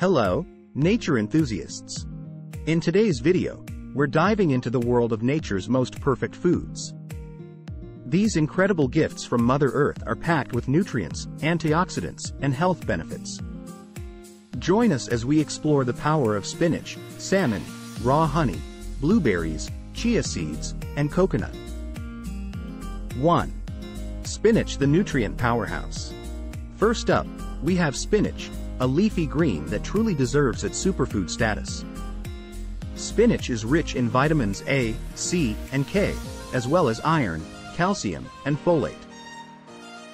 Hello, nature enthusiasts. In today's video, we're diving into the world of nature's most perfect foods. These incredible gifts from Mother Earth are packed with nutrients, antioxidants, and health benefits. Join us as we explore the power of spinach, salmon, raw honey, blueberries, chia seeds, and coconut. 1. Spinach, the nutrient powerhouse. First up, we have spinach, a leafy green that truly deserves its superfood status. Spinach is rich in vitamins A, C, and K, as well as iron, calcium, and folate.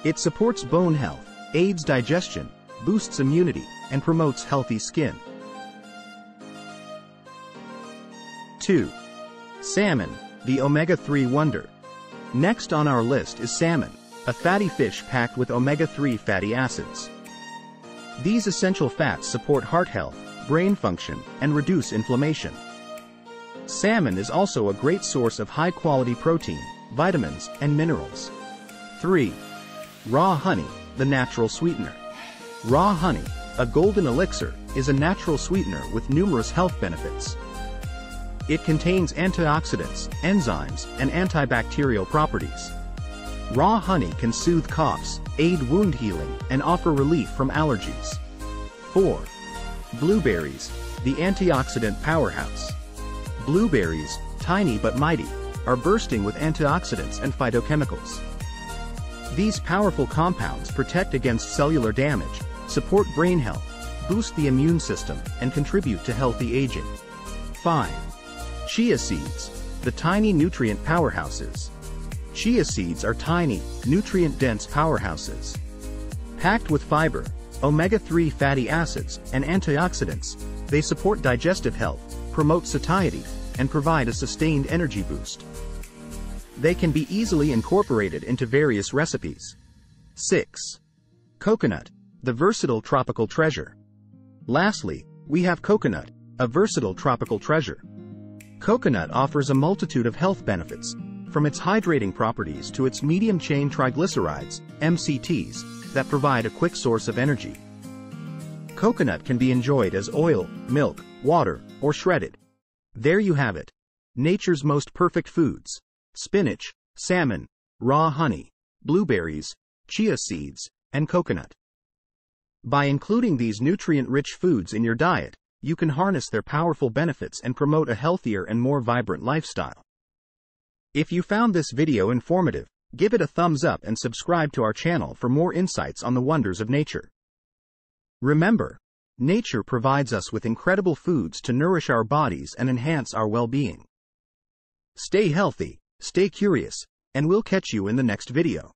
It supports bone health, aids digestion, boosts immunity, and promotes healthy skin. 2. Salmon, the omega-3 wonder. Next on our list is salmon, a fatty fish packed with omega-3 fatty acids. These essential fats support heart health, brain function, and reduce inflammation. Salmon is also a great source of high-quality protein, vitamins, and minerals. 3. Raw honey, the natural sweetener. Raw honey, a golden elixir, is a natural sweetener with numerous health benefits. It contains antioxidants, enzymes, and antibacterial properties. Raw honey can soothe coughs, aid wound healing, and offer relief from allergies. 4. Blueberries, the antioxidant powerhouse. Blueberries, tiny but mighty, are bursting with antioxidants and phytochemicals. These powerful compounds protect against cellular damage, support brain health, boost the immune system, and contribute to healthy aging. 5. Chia seeds, the tiny nutrient powerhouses. Chia seeds are tiny, nutrient-dense powerhouses. Packed with fiber, omega-3 fatty acids, and antioxidants, they support digestive health, promote satiety, and provide a sustained energy boost. They can be easily incorporated into various recipes. 6. Coconut, the versatile tropical treasure. Lastly, we have coconut, a versatile tropical treasure. Coconut offers a multitude of health benefits, from its hydrating properties to its medium-chain triglycerides, MCTs, that provide a quick source of energy. Coconut can be enjoyed as oil, milk, water, or shredded. There you have it. Nature's most perfect foods: spinach, salmon, raw honey, blueberries, chia seeds, and coconut. By including these nutrient-rich foods in your diet, you can harness their powerful benefits and promote a healthier and more vibrant lifestyle. If you found this video informative, give it a thumbs up and subscribe to our channel for more insights on the wonders of nature. Remember, nature provides us with incredible foods to nourish our bodies and enhance our well-being. Stay healthy, stay curious, and we'll catch you in the next video.